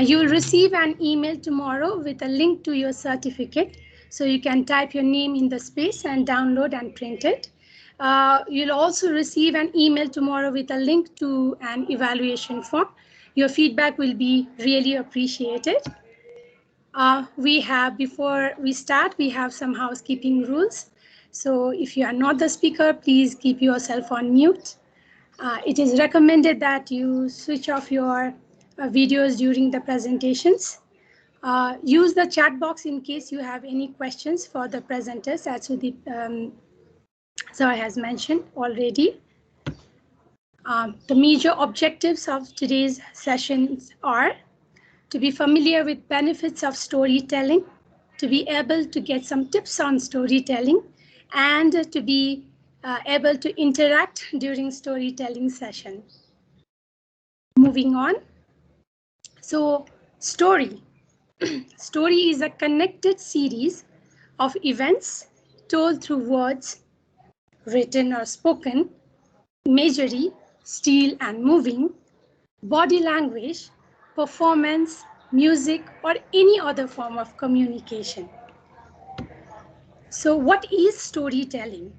You will receive an email tomorrow with a link to your certificate. So you can type your name in the space and download and print it. You'll also receive an email tomorrow with a link to an evaluation form. Your feedback will be really appreciated. Before we start, we have some housekeeping rules. So if you are not the speaker, please keep yourself on mute. It is recommended that you switch off your videos during the presentations. Use the chat box in case you have any questions for the presenters, as Zoe has mentioned already. The major objectives of today's sessions are to be familiar with benefits of storytelling, to be able to get some tips on storytelling, and to be able to interact during storytelling session. Moving on. So, story. Story is a connected series of events told through words, written or spoken, imagery, still and moving, body language, performance, music, or any other form of communication. So what is storytelling?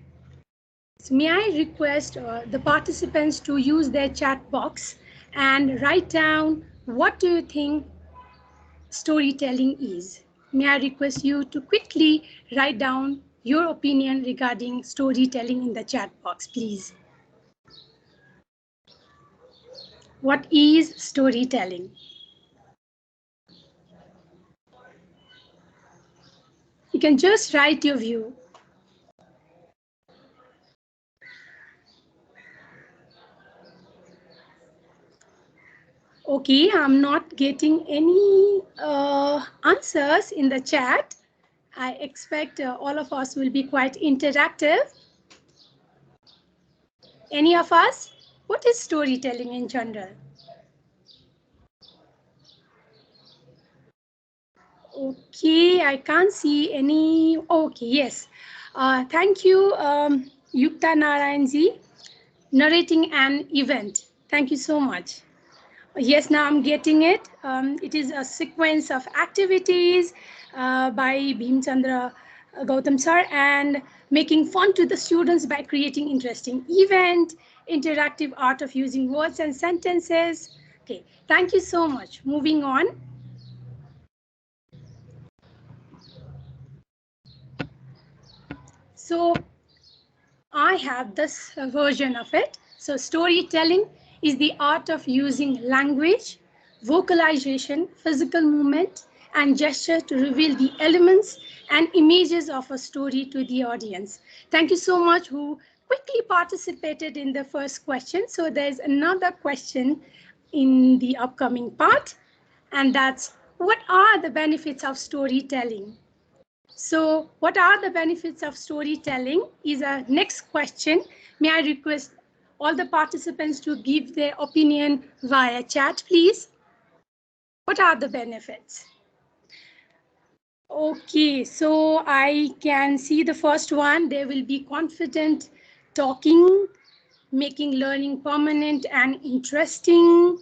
So may I request the participants to use their chat box and write down what do you think storytelling is. May I request you to quickly write down your opinion regarding storytelling in the chat box, please. What is storytelling? You can just write your view. Okay, I'm not getting any answers in the chat. I expect all of us will be quite interactive. Any of us? What is storytelling in general? Okay, I can't see any. Okay, yes. Thank you, Yukta Narayanji, narrating an event. Thank you so much. Yes, now I'm getting it. It is a sequence of activities by Bhimchandra Gautam sir, and making fun to the students by creating interesting event, interactive art of using words and sentences. Okay, thank you so much. Moving on. So I have this version of it. So storytelling is the art of using language, vocalization, physical movement, and gesture to reveal the elements and images of a story to the audience. Thank you so much who quickly participated in the first question. So there's another question in the upcoming part, and that's what are the benefits of storytelling? So what are the benefits of storytelling is our next question. May I request all the participants to give their opinion via chat, please? What are the benefits? Okay, so I can see the first one. There will be confident talking, making learning permanent and interesting,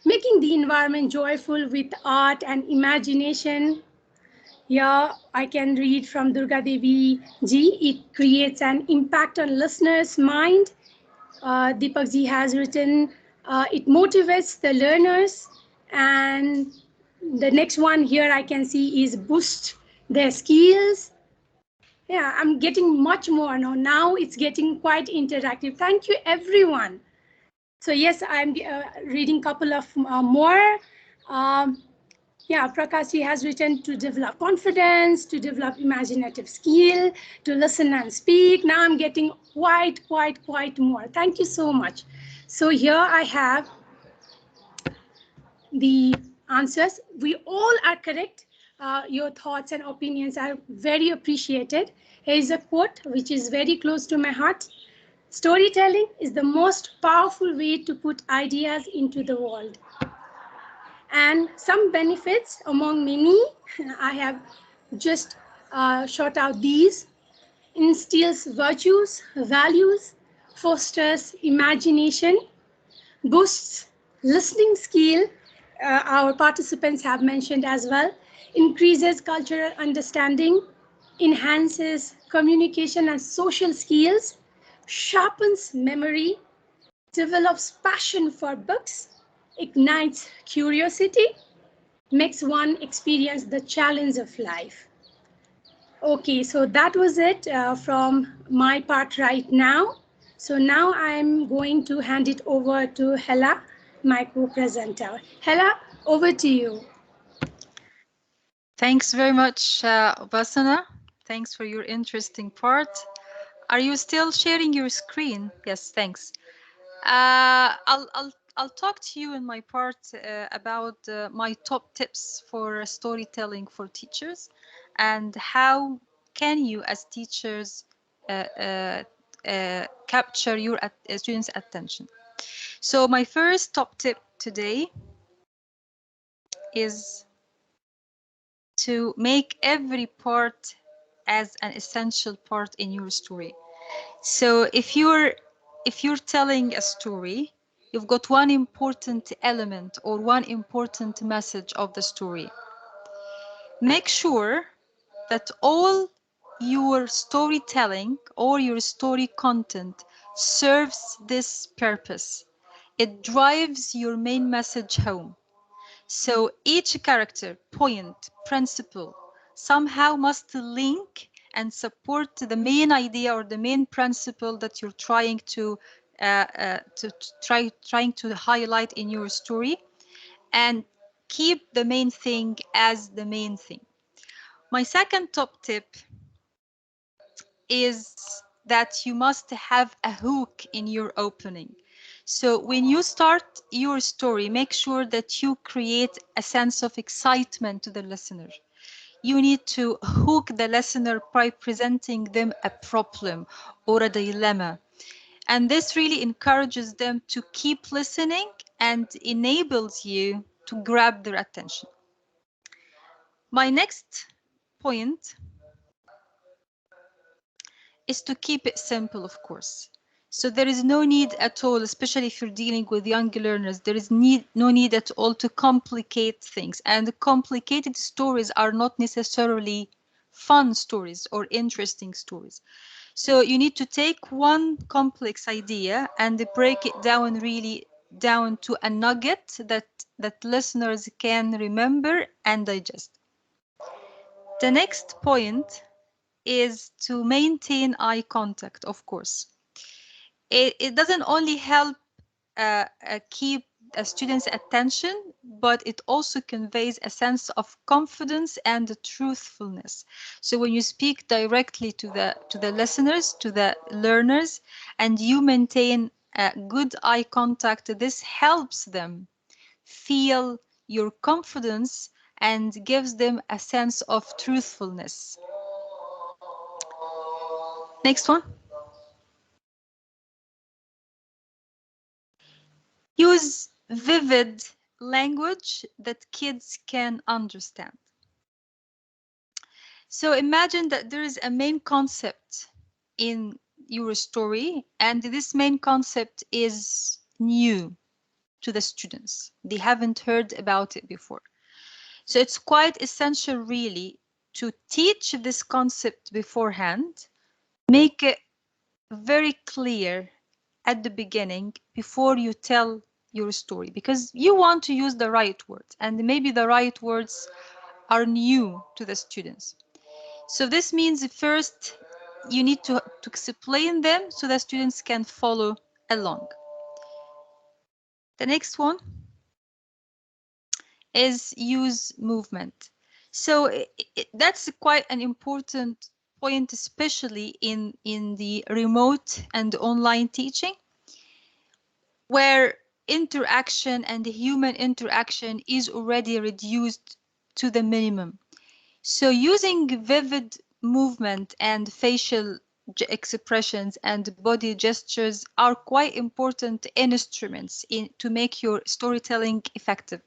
making the environment joyful with art and imagination. Yeah, I can read from Durga Devi ji. It creates an impact on listeners' mind. Deepak ji has written, it motivates the learners. And the next one here I can see is boost their skills. Yeah, I'm getting much more now. Now it's getting quite interactive. Thank you, everyone. So yes, I'm reading a couple of more. Yeah, Prakash has written to develop confidence, to develop imaginative skill, to listen and speak. Now I'm getting quite more. Thank you so much. So here I have the answers. We all are correct. Your thoughts and opinions are very appreciated. Here is a quote which is very close to my heart. Storytelling is the most powerful way to put ideas into the world. And some benefits among many, I have just shot out these. Instills virtues, values, fosters imagination, boosts listening skill. our participants have mentioned as well, increases cultural understanding, enhances communication and social skills, sharpens memory, develops passion for books, ignites curiosity, makes one experience the challenge of life. Okay, so that was it from my part right now. So now I'm going to hand it over to Hella, my co-presenter. Hella, over to you. Thanks very much, Basana. Thanks for your interesting part. Are you still sharing your screen? Yes, thanks. I'll talk to you in my part about my top tips for storytelling for teachers and how can you as teachers capture your students' attention. So my first top tip today is to make every part as an essential part in your story. So if you're telling a story, you've got one important element or one important message of the story. Make sure that all your storytelling or your story content serves this purpose. It drives your main message home. So each character, point, principle somehow must link and support the main idea or the main principle that you're trying trying to highlight in your story, and keep the main thing as the main thing. My second top tip is that you must have a hook in your opening. So when you start your story, make sure that you create a sense of excitement to the listener. You need to hook the listener by presenting them a problem or a dilemma. And this really encourages them to keep listening and enables you to grab their attention. My next point is to keep it simple, of course. So there is no need at all, especially if you're dealing with young learners, there is no need at all to complicate things. And complicated stories are not necessarily fun stories or interesting stories. So you need to take one complex idea and break it down really down to a nugget that listeners can remember and digest. The next point is to maintain eye contact, of course. It doesn't only help keep a student's attention, but it also conveys a sense of confidence and truthfulness. So when you speak directly to the listeners, to the learners, and you maintain good eye contact, this helps them feel your confidence and gives them a sense of truthfulness. Next one. Use vivid language that kids can understand. So imagine that there is a main concept in your story, and this main concept is new to the students. They haven't heard about it before. So it's quite essential, really, to teach this concept beforehand, make it very clear at the beginning before you tell your story, because you want to use the right words, and maybe the right words are new to the students. So this means first you need to explain them so the students can follow along. The next one is use movement. So that's quite an important point, especially in the remote and online teaching, where interaction and human interaction is already reduced to the minimum. So using vivid movement and facial expressions and body gestures are quite important instruments to make your storytelling effective.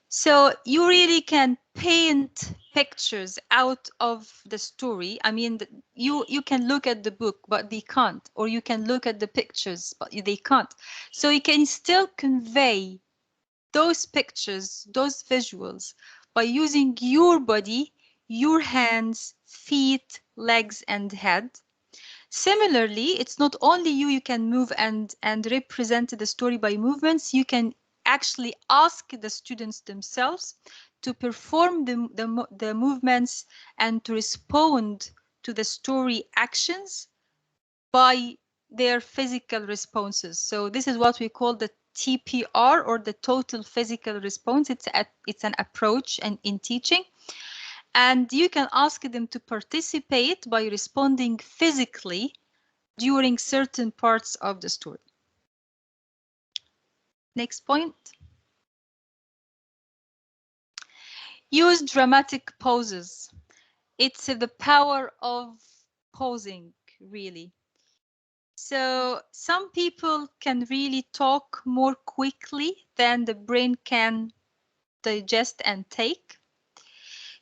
So you really can paint pictures out of the story. I mean, you can look at the book, but they can't. Or you can look at the pictures, but they can't. So you can still convey those pictures, those visuals, by using your body, your hands, feet, legs, and head. Similarly, it's not only you can move and represent the story by movements. You can actually ask the students themselves to perform the movements and to respond to the story actions by their physical responses. So this is what we call the TPR, or the total physical response. It's an approach in teaching. And you can ask them to participate by responding physically during certain parts of the story. Next point. Use dramatic pauses. It's the power of pausing, really. So some people can really talk more quickly than the brain can digest and take.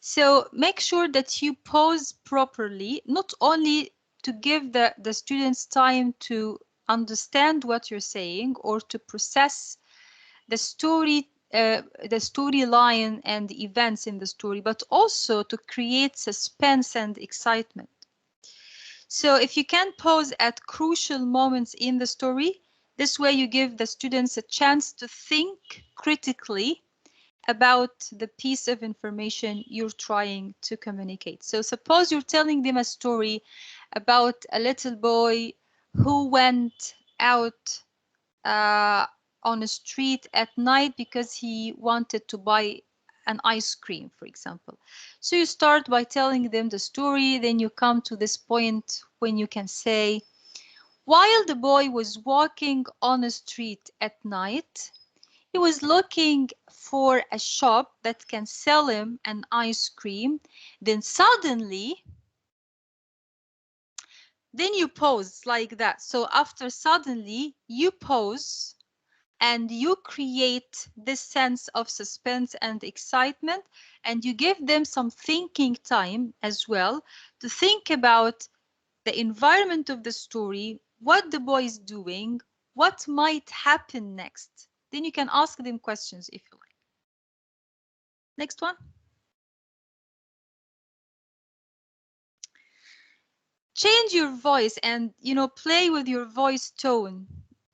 So make sure that you pause properly, not only to give the students time to understand what you're saying or to process the storyline and the events in the story, but also to create suspense and excitement. So if you can pause at crucial moments in the story, this way you give the students a chance to think critically about the piece of information you're trying to communicate. So suppose you're telling them a story about a little boy who went out on a street at night because he wanted to buy an ice cream, for example. So you start by telling them the story, then you come to this point when you can say, while the boy was walking on a street at night, he was looking for a shop that can sell him an ice cream. Then suddenly, then you pause like that. So after suddenly, you pause and you create this sense of suspense and excitement, and you give them some thinking time as well to think about the environment of the story, what the boy is doing, what might happen next. Then you can ask them questions if you like. Next one. Change your voice and play with your voice tone,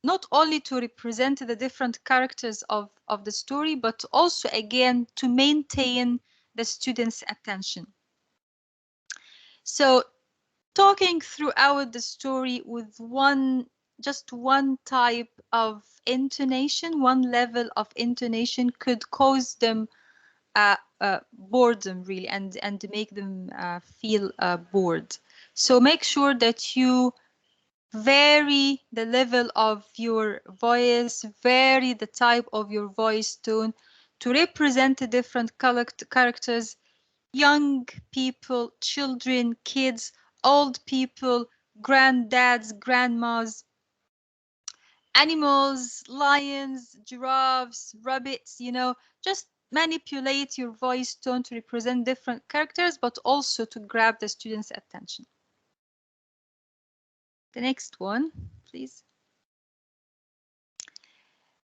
not only to represent the different characters of the story, but also again to maintain the students' attention. So talking throughout the story with just one type of intonation, one level of intonation could cause them boredom really, and make them feel bored. So make sure that you vary the level of your voice, vary the type of your voice tone to represent the different characters, young people, children, kids, old people, granddads, grandmas, animals, lions, giraffes, rabbits, just manipulate your voice tone to represent different characters, but also to grab the students' attention. The next one, please.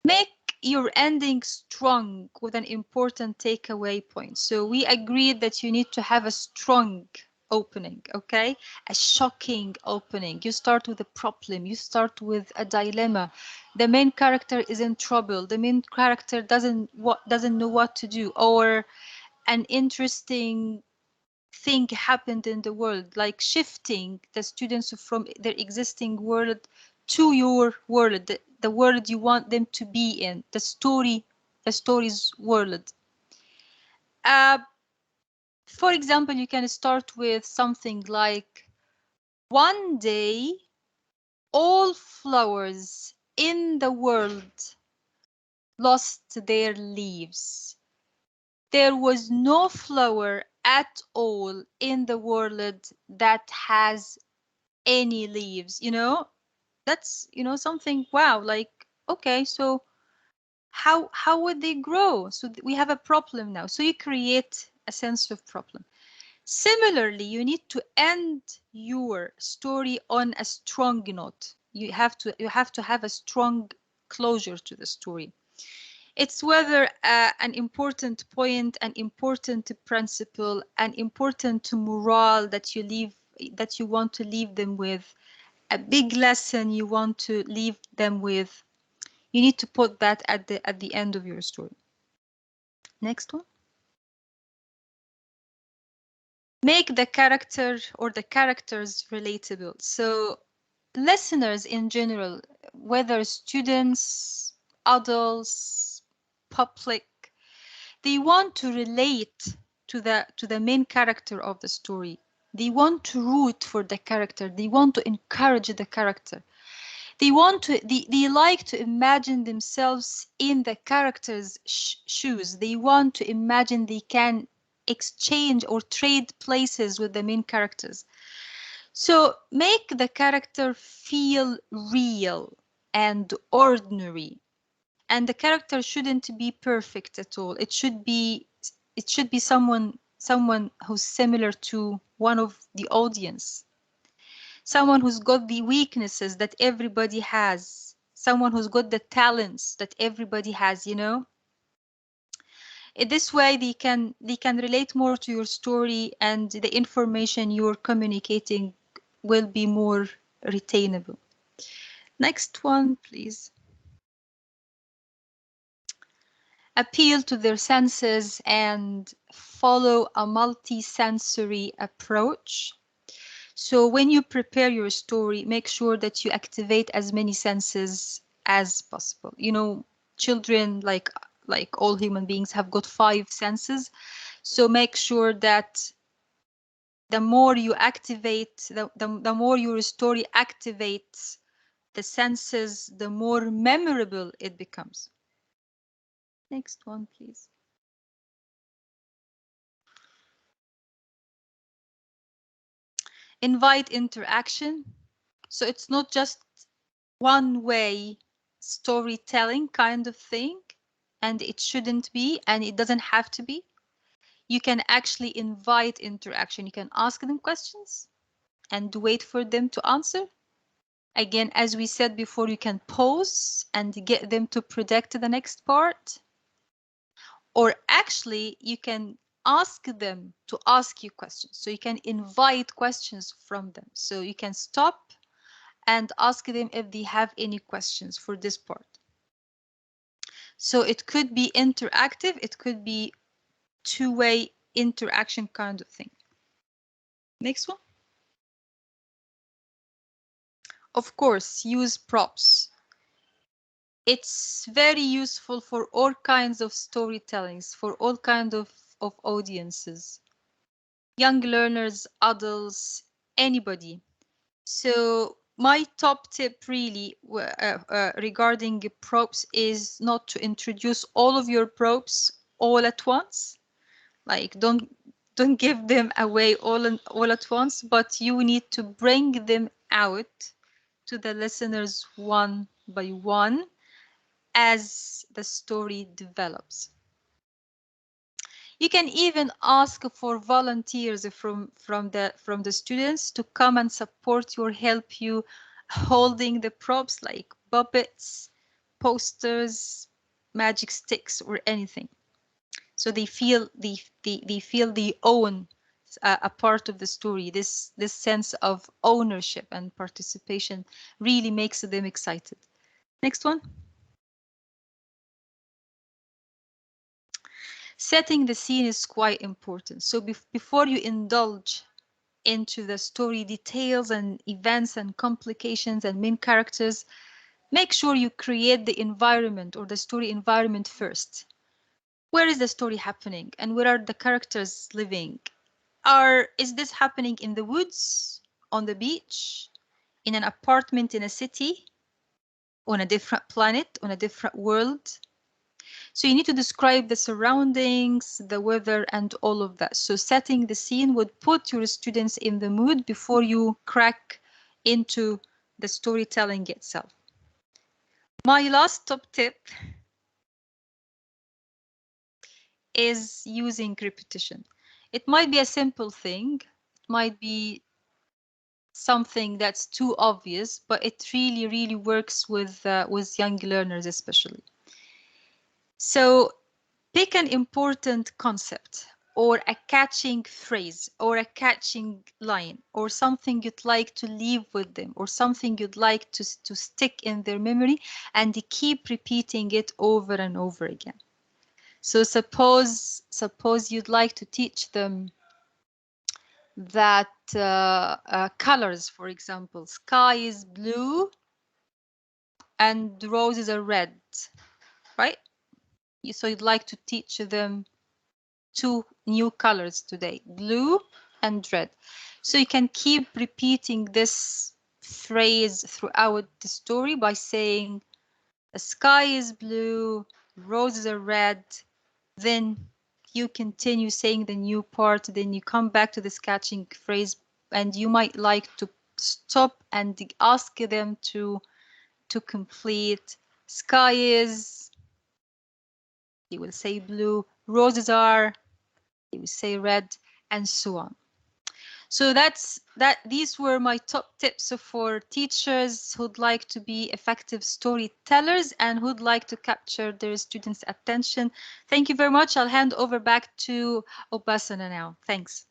Make your ending strong with an important takeaway point. So we agreed that you need to have a strong opening, okay? A shocking opening. You start with a problem, you start with a dilemma. The main character is in trouble. The main character doesn't know what to do, or an interesting thing happened in the world, like shifting the students from their existing world to your world, the world you want them to be in, the story's world. Uh, for example, you can start with something like, one day, all flowers in the world lost their leaves. There was no flower at all in the world that has any leaves. That's something, wow, like, okay, so how would they grow? So we have a problem now. So you create a sense of problem. Similarly, you need to end your story on a strong note. You have to have a strong closure to the story. It's whether an important point, an important principle, an important morale that you want to leave them with, a big lesson you want to leave them with. You need to put that at the end of your story. Next one. Make the character or the characters relatable. So listeners in general, whether students, adults, public, they want to relate to the main character of the story. They want to root for the character. They want to encourage the character. They like to imagine themselves in the character's shoes. They want to imagine they can exchange or trade places with the main characters. So make the character feel real and ordinary. And the character shouldn't be perfect at all. It should be someone who's similar to one of the audience. Someone who's got the weaknesses that everybody has. Someone who's got the talents that everybody has, you know? In this way they can relate more to your story, and the information you're communicating will be more retainable. Next one, please. Appeal to their senses and follow a multi-sensory approach. So when you prepare your story, make sure that you activate as many senses as possible. You know, children, like all human beings, have got 5 senses. So make sure that the more you activate, the more your story activates the senses, the more memorable it becomes. Next one, please. Invite interaction. So it's not just one way storytelling kind of thing, and it shouldn't be, and it doesn't have to be. You can actually invite interaction. You can ask them questions and wait for them to answer. Again, as we said before, you can pause and get them to predict the next part. Or actually, you can ask them to ask you questions. So you can invite questions from them. So you can stop and ask them if they have any questions for this part. So it could be interactive, it could be two-way interaction kind of thing. Next one. Of course, use props. It's very useful for all kinds of storytellings, for all kinds of audiences. Young learners, adults, anybody. So my top tip really regarding props is not to introduce all of your props all at once. Like don't give them away all at once, but you need to bring them out to the listeners one by one as the story develops. You can even ask for volunteers from the students to come and support you or help you holding the props, like puppets, posters, magic sticks, or anything. So they own a part of the story. This sense of ownership and participation really makes them excited. Next one. Setting the scene is quite important. So before you indulge into the story details and events and complications and main characters, make sure you create the environment or the story environment first. Where is the story happening and where are the characters living? Is this happening in the woods, on the beach, in an apartment in a city, on a different planet, on a different world? So you need to describe the surroundings, the weather, and all of that. So setting the scene would put your students in the mood before you crack into the storytelling itself. My last top tip is using repetition. It might be a simple thing, it might be something that's too obvious, but it really, really works with young learners especially. So pick an important concept or a catching phrase or a catching line or something you'd like to leave with them or something you'd like to stick in their memory, and keep repeating it over and over again. So suppose you'd like to teach them that colors, for example, sky is blue and roses are red, right? So you'd like to teach them two new colors today, blue and red. So you can keep repeating this phrase throughout the story by saying the sky is blue, roses are red. Then you continue saying the new part, then you come back to this catching phrase, and you might like to stop and ask them to complete. Sky is, you will say blue, roses are, you will say red, and so on. So these were my top tips for teachers who'd like to be effective storytellers and who'd like to capture their students' attention. Thank you very much. I'll hand over back to Obasana now. Thanks.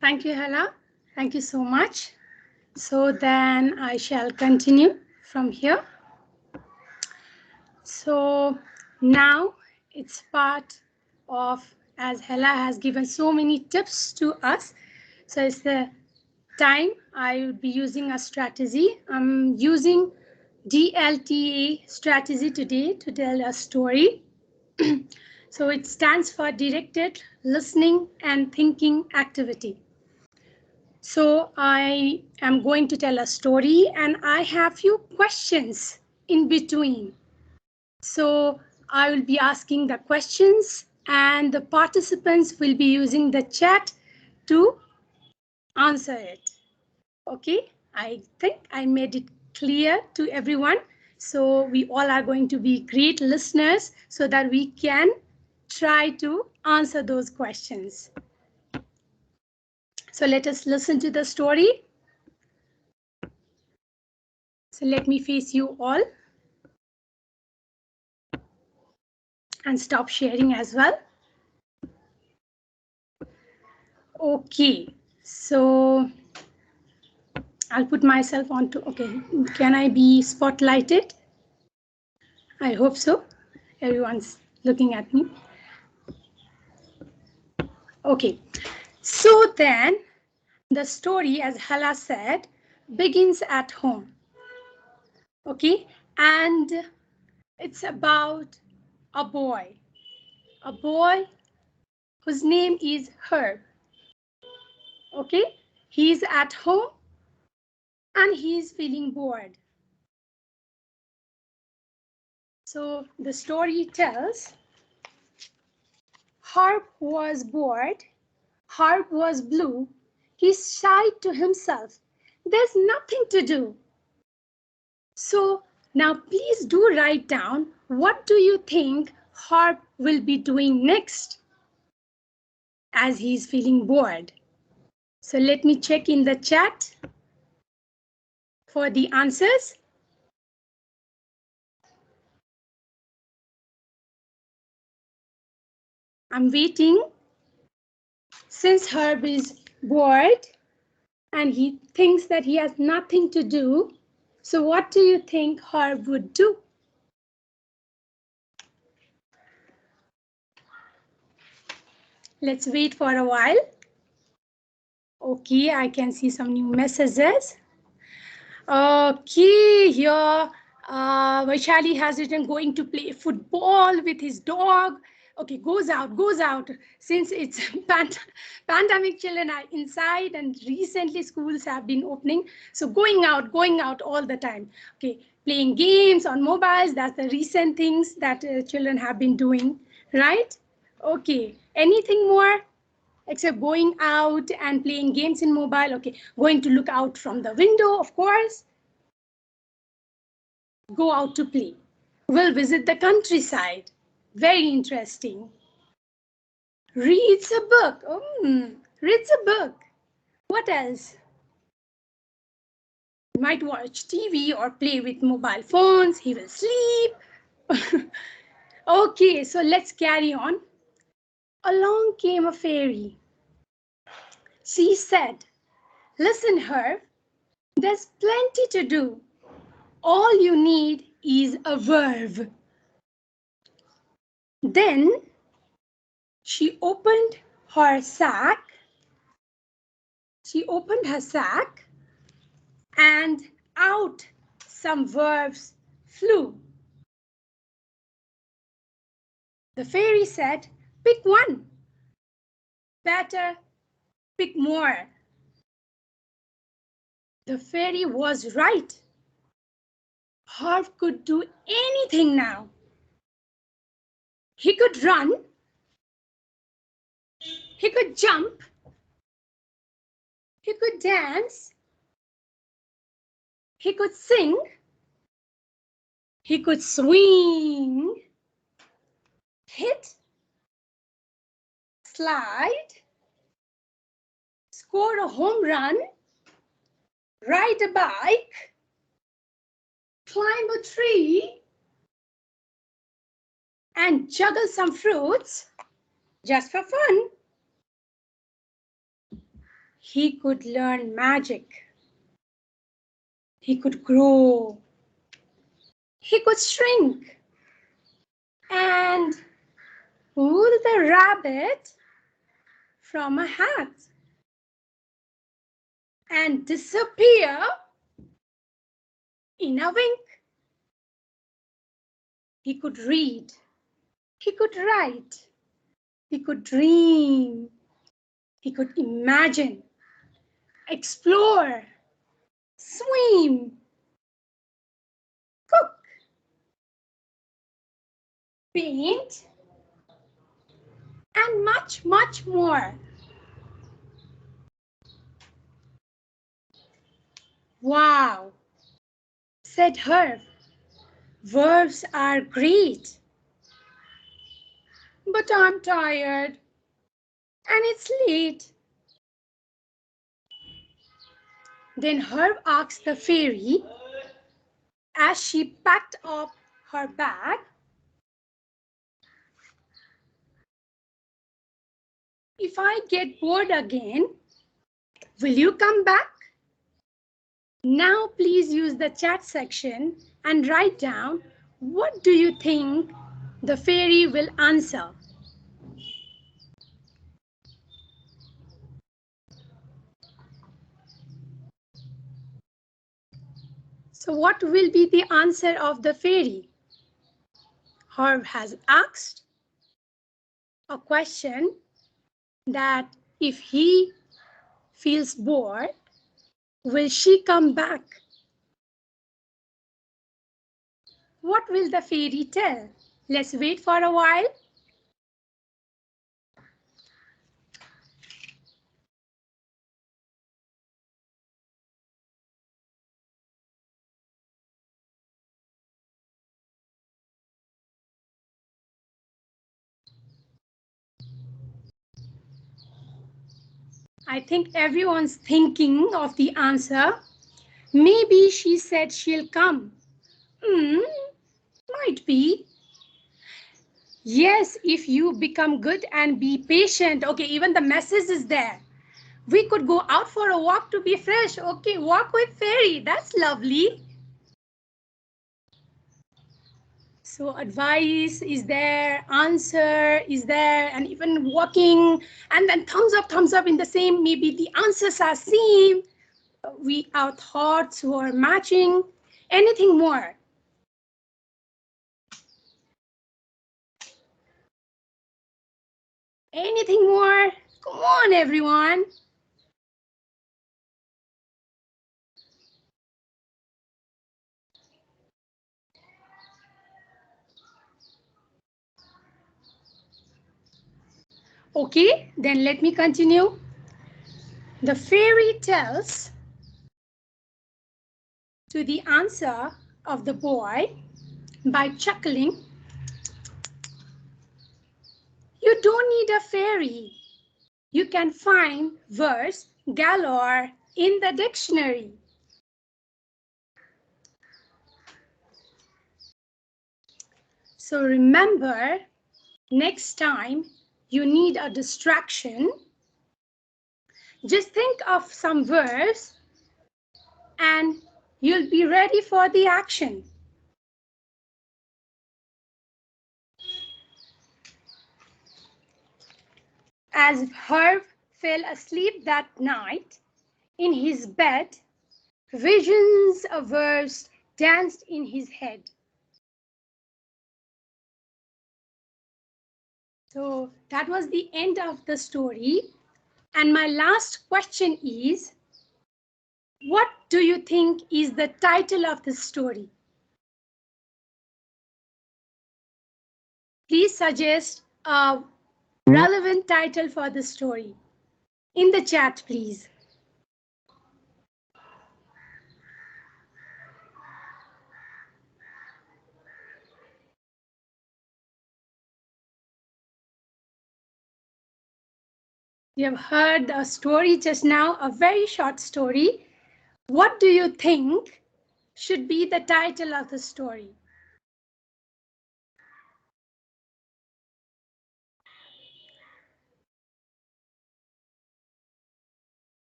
Thank you, Hala. Thank you so much. So then I shall continue from here. So now it's part of, as Hela has given so many tips to us. So it's the time I will be using a strategy. I'm using DLTA strategy today to tell a story. So it stands for Directed Listening and Thinking Activity. So I am going to tell a story and I have few questions in between. So I will be asking the questions and the participants will be using the chat to answer it. Okay, I think I made it clear to everyone. So we all are going to be great listeners so that we can try to answer those questions. So let us listen to the story. So let me face you all and stop sharing as well. Okay, so I'll put myself onto, okay, can I be spotlighted? I hope so. Everyone's looking at me. Okay, so then the story, as Hala said, begins at home. Okay, and it's about a boy whose name is Herb. Okay, he's at home and he's feeling bored. So the story tells Herb was bored. Herb was blue. He sighed to himself. There's nothing to do. So now please do write down, what do you think Herb will be doing next as he's feeling bored? So let me check in the chat for the answers. I'm waiting. Since Herb is bored and he thinks that he has nothing to do, so what do you think Herb would do? Let's wait for a while. Okay, I can see some new messages. Okay, here Vaishali has written going to play football with his dog. Okay, goes out. Since it's pandemic, children are inside and recently schools have been opening. So going out all the time. Okay, playing games on mobiles, that's the recent things that children have been doing, right? Okay, anything more? Except going out and playing games in mobile. Okay, going to look out from the window, of course. Go out to play. We'll visit the countryside. Very interesting. Reads a book. Reads a book. What else? might watch TV or play with mobile phones. He will sleep. Okay, so let's carry on. Along came a fairy. She said, "Listen, Herb, there's plenty to do. All you need is a verb." Then she opened her sack. She opened her sack and out some verbs flew. The fairy said, "Pick one. Better pick more." The fairy was right. Herb could do anything now. He could run, he could jump, he could dance, he could sing, he could swing, hit, slide, score a home run, ride a bike, climb a tree, and juggle some fruits just for fun. He could learn magic. He could grow. He could shrink and pull the rabbit from a hat and disappear in a wink. He could read. He could write. He could dream. He could imagine, explore, swim, cook, paint, and much, much more. "Wow," said Herb. "Verbs are great. But I'm tired and it's late." Then Herb asked the fairy as she packed up her bag, "If I get bored again, will you come back?" Now please use the chat section and write down, what do you think the fairy will answer? So what will be the answer of the fairy? Herb has asked a question that if he feels bored, will she come back? What will the fairy tell? Let's wait for a while. I think everyone's thinking of the answer. Maybe she said she'll come. Might be. Yes, if you become good and be patient. Okay, even the message is there. We could go out for a walk to be fresh. Okay, walk with fairy. That's lovely. So advice is there, answer is there, and even walking, and then thumbs up in the same. Maybe the answers are same. Our thoughts were matching. Anything more? Anything more? Come on, everyone. Okay, then let me continue. The fairy tells to the answer of the boy by chuckling, "You don't need a fairy. You can find verse galore in the dictionary." So remember, next time you need a distraction, just think of some verbs and you'll be ready for the action. As Herb fell asleep that night in his bed, visions of verbs danced in his head. So that was the end of the story. And my last question is, what do you think is the title of the story? Please suggest a relevant title for the story. In the chat, please. You have heard a story just now, a very short story. What do you think should be the title of the story?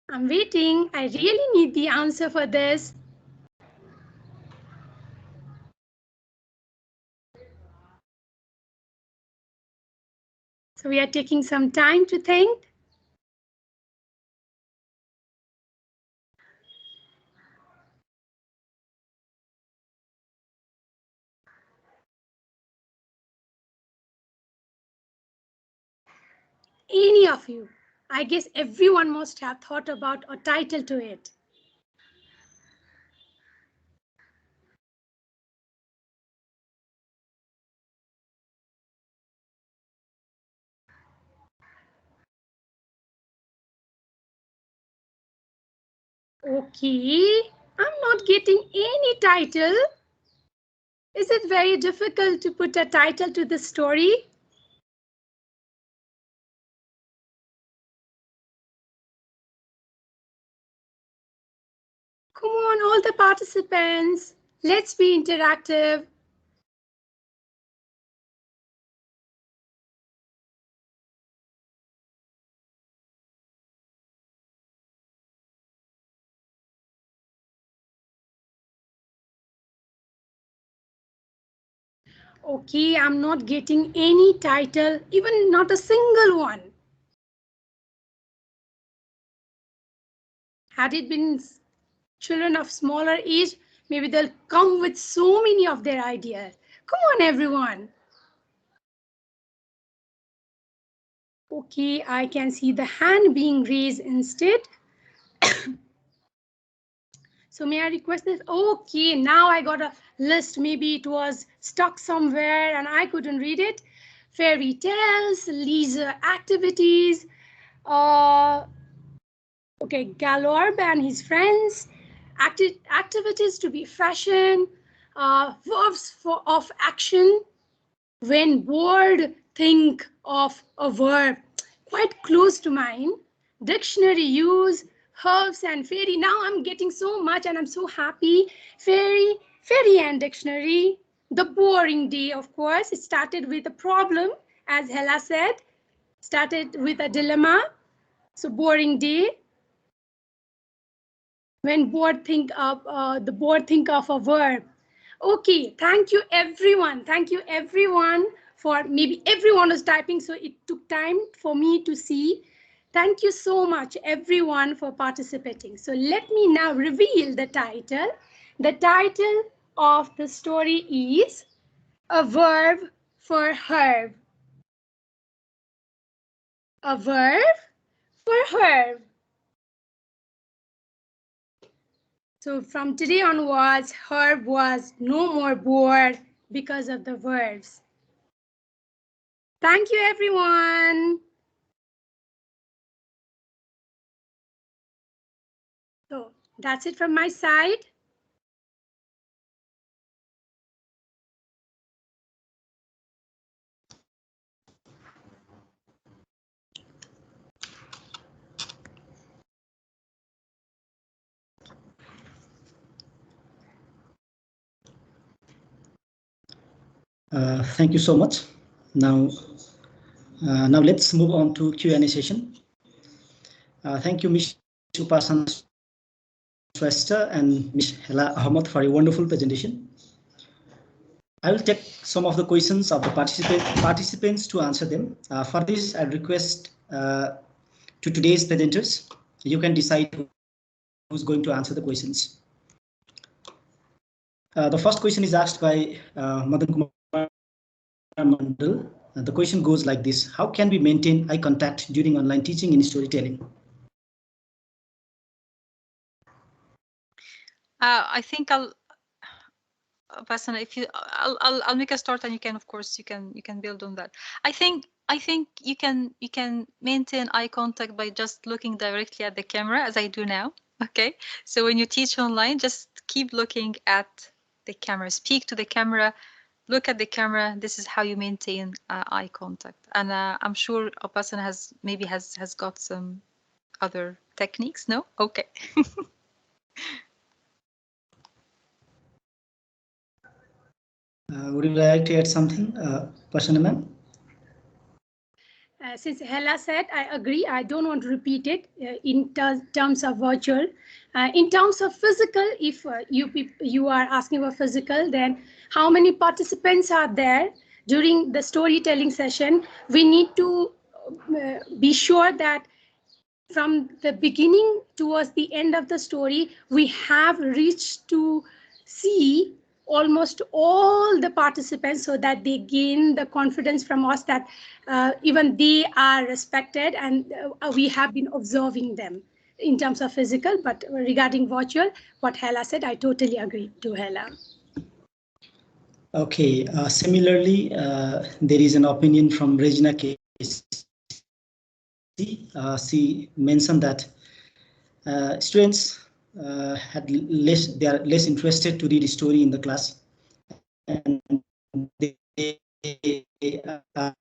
I'm waiting. I really need the answer for this. So we are taking some time to think. Any of you? I guess everyone must have thought about a title to it. Okay, I'm not getting any title. Is it very difficult to put a title to the story? Come on, all the participants. Let's be interactive. Okay, I'm not getting any title, even not a single one. Had it been children of smaller age, maybe they'll come with so many of their ideas. Come on, everyone. Okay, I can see the hand being raised instead. So may I request this? Okay, now I got a list. Maybe it was stuck somewhere and I couldn't read it. Fairy tales, leisure activities, okay, Galorb and his friends, activities to be fashion, verbs of action. When bored, think of a verb. Quite close to mine. Dictionary use, herbs and fairy. Now I'm getting so much and I'm so happy. Fairy and dictionary. The boring day, of course. It started with a problem, as Hella said. Started with a dilemma. So boring day. When bored, think of the bored, think of a verb. Okay, thank you everyone. Thank you everyone for maybe everyone was typing, so it took time for me to see. Thank you so much everyone for participating. So let me now reveal the title. The title of the story is A Verb for Herb. A verb for herb. So from today onwards, Herb was no more bored because of the verbs. Thank you, everyone. So that's it from my side. Thank you so much. Now let's move on to Q&A session. Thank you, Ms. Upasana Swester and Ms. Hela Ahmad for a wonderful presentation. I will take some of the questions of the participants to answer them. For this, I request to today's presenters, you can decide who's going to answer the questions. The first question is asked by Madan Kumar Mandal. The question goes like this: how can we maintain eye contact during online teaching in storytelling? I think Basana, if you, I'll make a start, and you can, of course, you can build on that. I think you can maintain eye contact by just looking directly at the camera, as I do now. Okay, so when you teach online, just keep looking at the camera, speak to the camera, look at the camera. This is how you maintain eye contact. And I'm sure Basana has got some other techniques. No, okay. Would you like to add something, Pasana ma'am? Since Hella said, I agree. I don't want to repeat it in terms of virtual. In terms of physical, if you are asking about physical, then how many participants are there during the storytelling session? We need to be sure that from the beginning towards the end of the story, we have reached to see almost all the participants so that they gain the confidence from us that even they are respected, and we have been observing them in terms of physical. But regarding virtual, what Hela said, I totally agree to Hela. Okay, similarly, there is an opinion from Regina Casey. She mentioned that students they are less interested to read a story in the class, and they are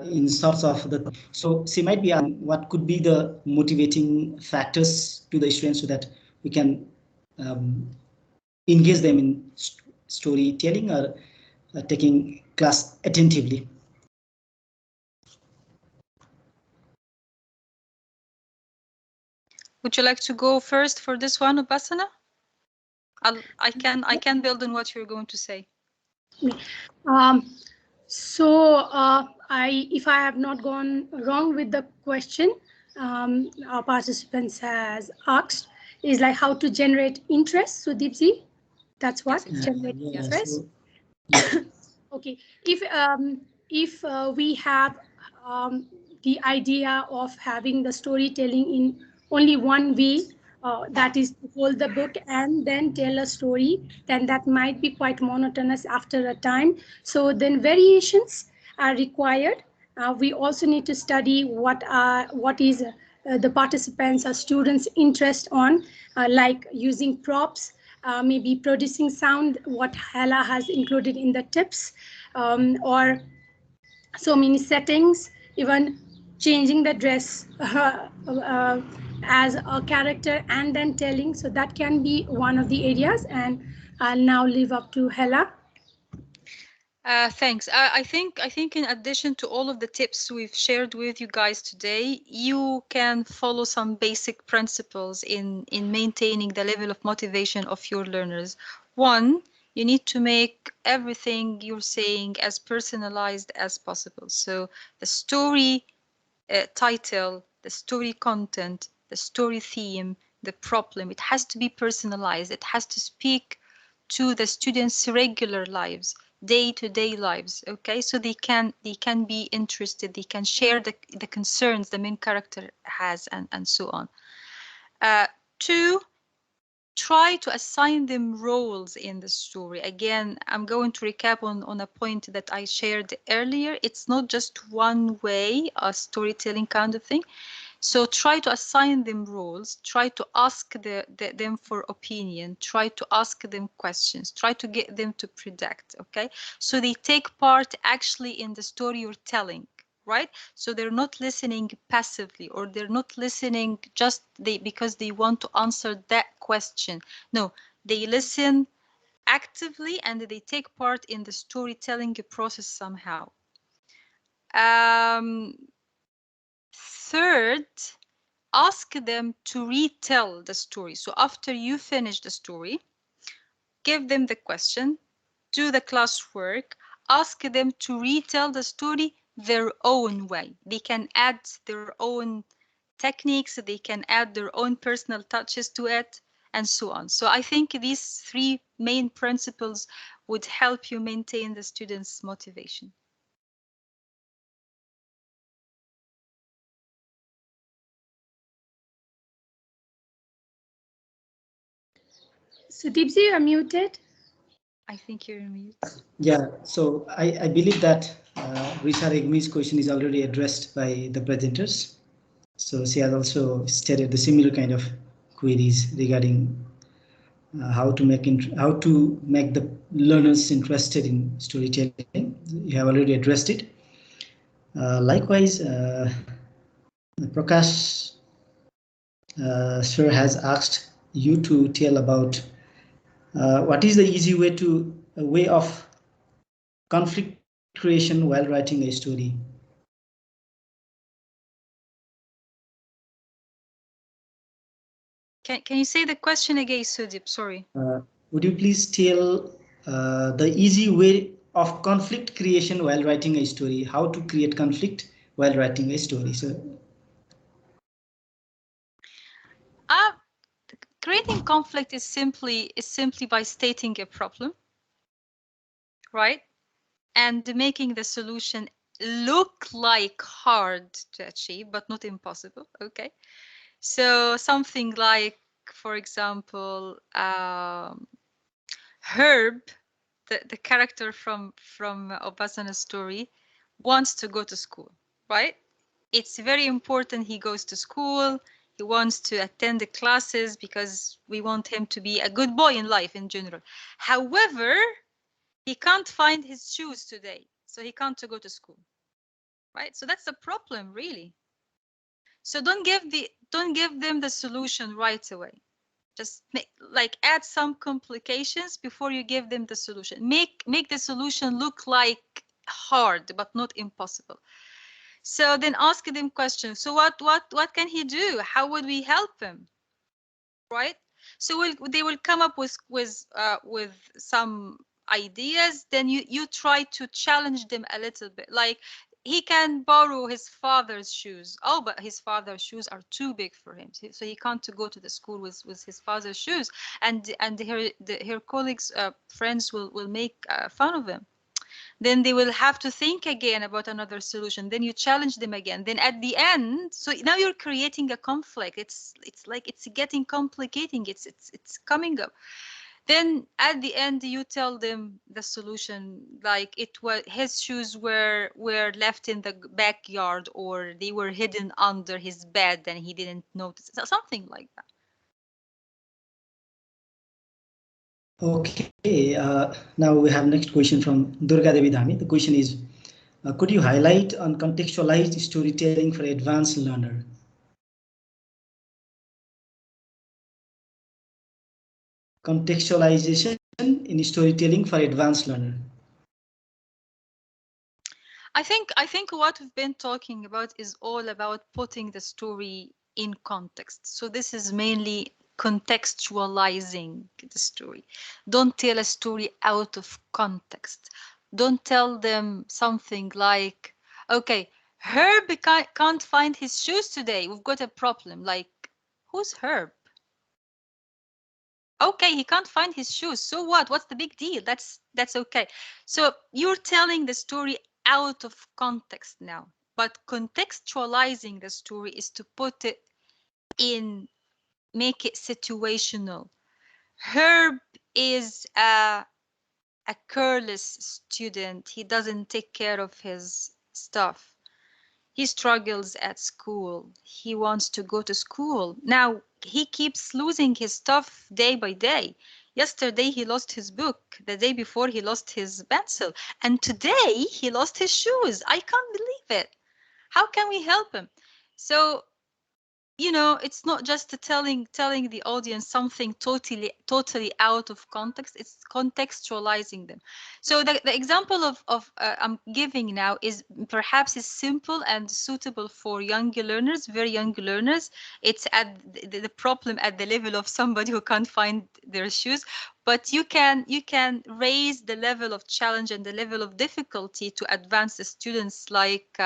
in sorts of the. So she might be asking what could be the motivating factors to the students so that we can um, engage them in storytelling or taking class attentively. Would you like to go first for this one, Upasana? I can build on what you're going to say. Um, if I have not gone wrong with the question, our participants has asked is like how to generate interest. So Deepzi, that's what Yes, generate exactly. Yes. interest. So, yeah. Okay, if we have the idea of having the storytelling in only one way, that is to hold the book and then tell a story, then that might be quite monotonous after a time. So then variations are required. We also need to study what is the participants or students' interest on, like using props, maybe producing sound, what Hela has included in the tips, or so many settings, even changing the dress as a character and then telling. So that can be one of the areas. And I'll now leave up to Hela. Thanks. I think in addition to all of the tips we've shared with you guys today, you can follow some basic principles in maintaining the level of motivation of your learners. One, you need to make everything you're saying as personalized as possible. So the story title, the story content, the story theme, the problem, it has to be personalized. It has to speak to the students' regular lives, day-to-day lives. Okay, so they can be interested, they can share the concerns the main character has, and so on. Two, try to assign them roles in the story. Again, I'm going to recap on a point that I shared earlier. It's not just one way, a storytelling kind of thing. So try to assign them roles, try to ask them for opinion, try to ask them questions, try to get them to predict, okay? So they take part actually in the story you're telling, right? So they're not listening passively, or they're not listening just because they want to answer that question. No, they listen actively and they take part in the storytelling process somehow. Third, ask them to retell the story. So after you finish the story, give them the question, do the classwork, ask them to retell the story their own way. They can add their own techniques, they can add their own personal touches to it, and so on. So I think these three main principles would help you maintain the students' motivation. So Dipsy, you are muted. I think you're mute. Yeah, so I believe that Risa Regmi's question is already addressed by the presenters. So she has also stated the similar kind of queries regarding how to make the learners interested in storytelling. You have already addressed it. Likewise, Prakash sir has asked you to tell about what is the easy way of conflict creation while writing a story. Can you say the question again, Sudip? Sorry. Would you please tell the easy way of conflict creation while writing a story? How to create conflict while writing a story? So, Creating conflict is simply by stating a problem, right? And making the solution look like hard to achieve, but not impossible. Okay. So something like, for example, Herb, the character from Obasana's story, wants to go to school, right? It's very important he goes to school. He wants to attend the classes because we want him to be a good boy in life in general. However, he can't find his shoes today, so he can't go to school, right? So that's the problem, really. So don't give them the solution right away. Just add some complications before you give them the solution. Make the solution look like hard but not impossible. So then ask them questions. So what can he do? How would we help him? Right? So they will come up with some ideas. Then you try to challenge them a little bit. Like, he can borrow his father's shoes. Oh, but his father's shoes are too big for him, so he can't go to the school with his father's shoes. And her colleagues, friends will make fun of him. Then they will have to think again about another solution. Then you challenge them again. Then at the end, so now you're creating a conflict. It's like it's getting complicating. It's coming up. Then at the end, you tell them the solution, like it was his shoes were left in the backyard, or they were hidden under his bed and he didn't notice. Something like that. okay, now we have next question from Durga Devi Dhami. The question is, could you highlight on contextualized storytelling for advanced learner? Contextualization in storytelling for advanced learner. I think what we've been talking about is all about putting the story in context. So this is mainly contextualizing the story. Don't tell a story out of context. Don't tell them something like, okay, Herb can't find his shoes today. We've got a problem. Like, who's Herb? Okay, he can't find his shoes. So what? What's the big deal? That's okay. So you're telling the story out of context now. But contextualizing the story is to put it in, make it situational. Herb is a careless student. He doesn't take care of his stuff. He struggles at school. He wants to go to school. Now, he keeps losing his stuff day by day. Yesterday, he lost his book. The day before, he lost his pencil. And today, he lost his shoes. I can't believe it. How can we help him? So you know, it's not just telling the audience something totally out of context. It's contextualizing them. So the example of I'm giving now is perhaps is simple and suitable for younger learners, very young learners. It's at the problem at the level of somebody who can't find their shoes, but you can raise the level of challenge and the level of difficulty to advance the students, like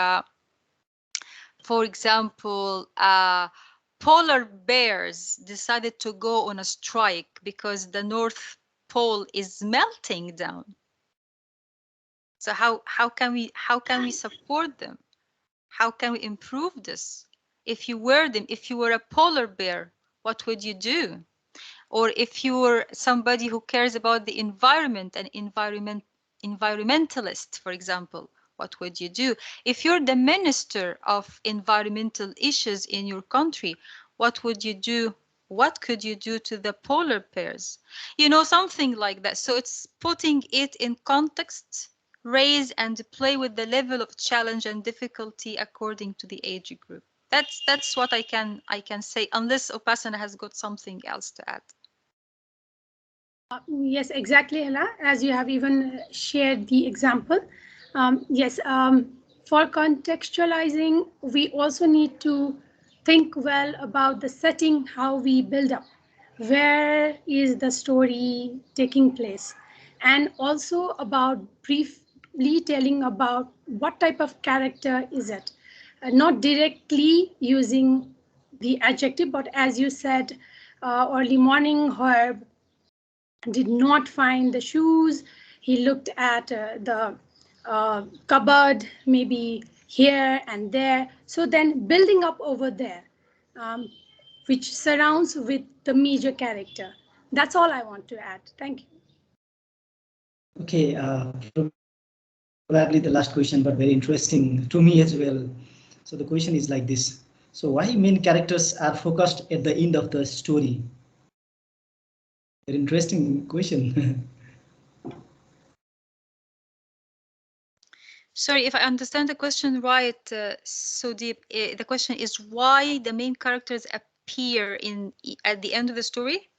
for example, polar bears decided to go on a strike because the North Pole is melting down. So how can we support them? How can we improve this? If you were them, if you were a polar bear, what would you do? Or if you were somebody who cares about the environment, an environmentalist, for example, what would you do? If you're the minister of environmental issues in your country, what would you do? What could you do to the polar bears? You know, something like that. So it's putting it in context, raise and play with the level of challenge and difficulty according to the age group. That's what I can say, unless Upasana has got something else to add. Yes, exactly, Ella, as you have even shared the example. Yes, for contextualizing, we also need to think well about the setting, how we build up, where is the story taking place, and also about briefly telling about what type of character is it. Not directly using the adjective, but as you said, early morning Herb did not find the shoes. He looked at the cupboard, maybe here and there. So then building up over there, um, which surrounds with the major character. That's all I want to add. Thank you. Okay, probably the last question, but very interesting to me as well. So the question is like this. So why main characters are focused at the end of the story? Very interesting question. Sorry, if I understand the question right, so deep. The question is why the main characters appear at the end of the story?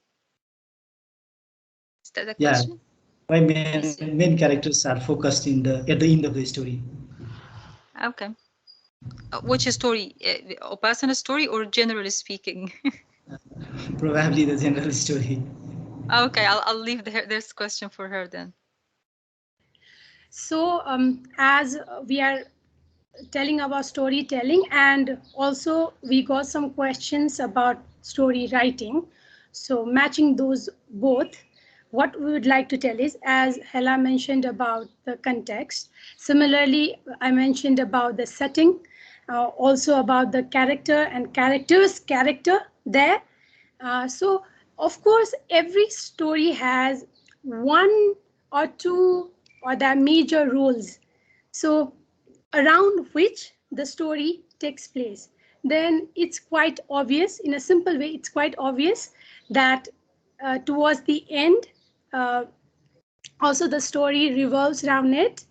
Is that the Yeah, question? why I see. main characters are focused in the at the end of the story? Okay. Which story? Upasana story or generally speaking? Probably the general story. Okay, I'll leave this question for her then. So as we are telling about storytelling, and also we got some questions about story writing, so matching those both, what we would like to tell is, as Hela mentioned about the context, similarly I mentioned about the setting, also about the character and character there. So of course every story has one or two or the major roles, so around which the story takes place. Then it's quite obvious, in a simple way, it's quite obvious that towards the end, uh, also the story revolves around it.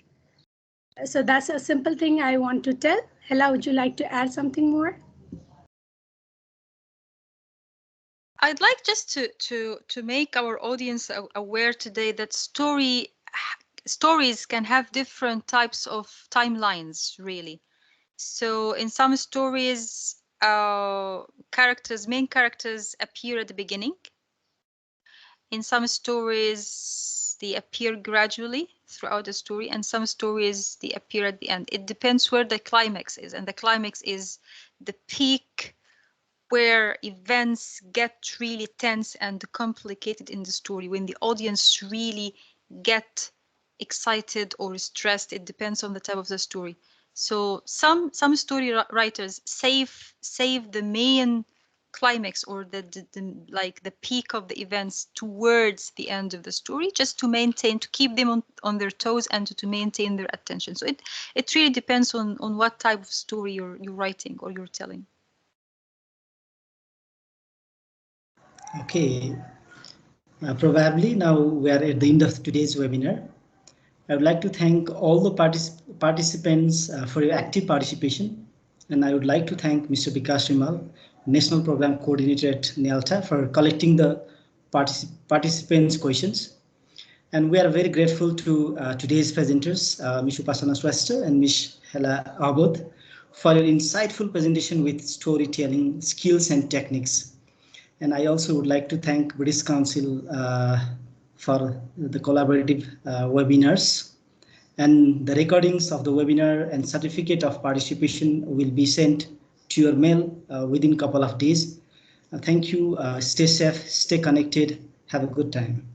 So that's a simple thing I want to tell. Hela, would you like to add something more? I'd like just to make our audience aware today that stories can have different types of timelines, really. So in some stories, main characters appear at the beginning. In some stories, they appear gradually throughout the story, and some stories they appear at the end. It depends where the climax is, and the climax is the peak where events get really tense and complicated in the story, when the audience really get excited or stressed. It depends on the type of the story. So some story writers save the main climax or like the peak of the events towards the end of the story, just to keep them on their toes and to maintain their attention. So it really depends on what type of story you're writing or you're telling. Okay, probably now we are at the end of today's webinar. I would like to thank all the participants for your active participation, and I would like to thank Mr. Vikas Rimal National Program Coordinator at NELTA, for collecting the participants' questions. And we are very grateful to today's presenters, Ms. Upasana Swester and Ms. Hela Abod, for your insightful presentation with storytelling skills and techniques. And I also would like to thank British Council for the collaborative webinars. And the recordings of the webinar and certificate of participation will be sent to your mail within a couple of days. Thank you. Stay safe, stay connected. Have a good time.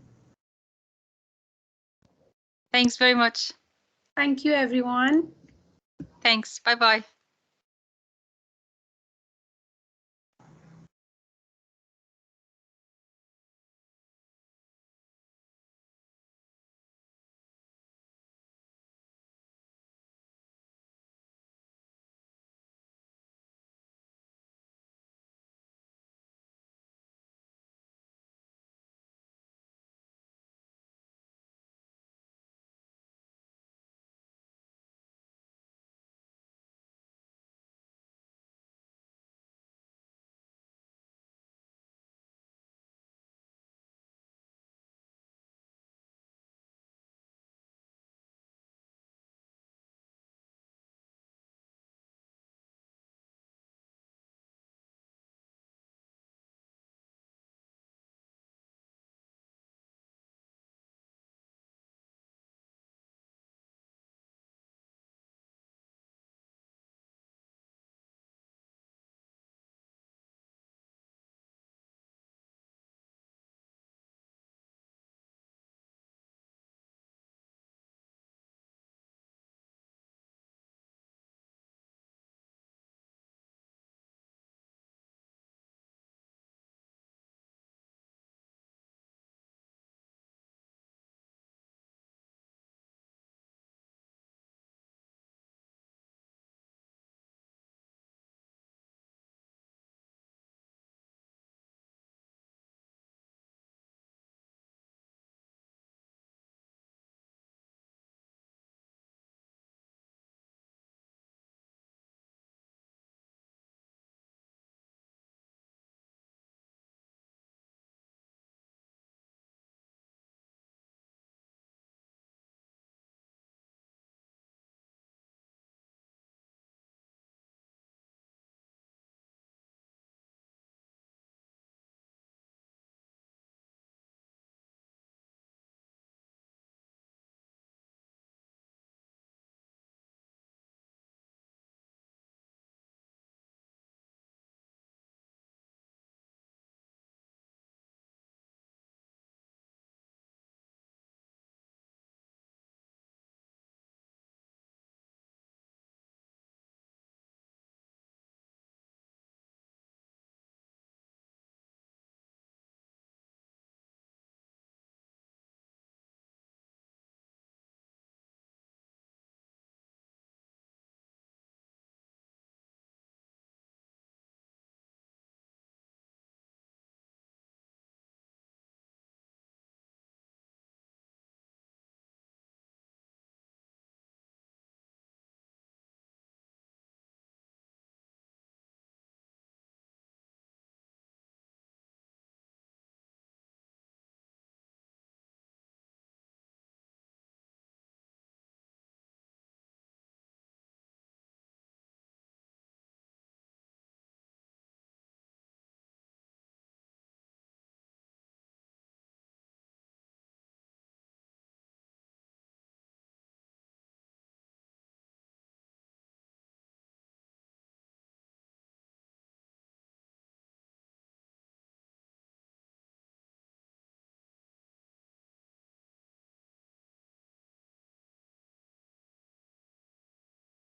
Thanks very much. Thank you, everyone. Thanks. Bye-bye.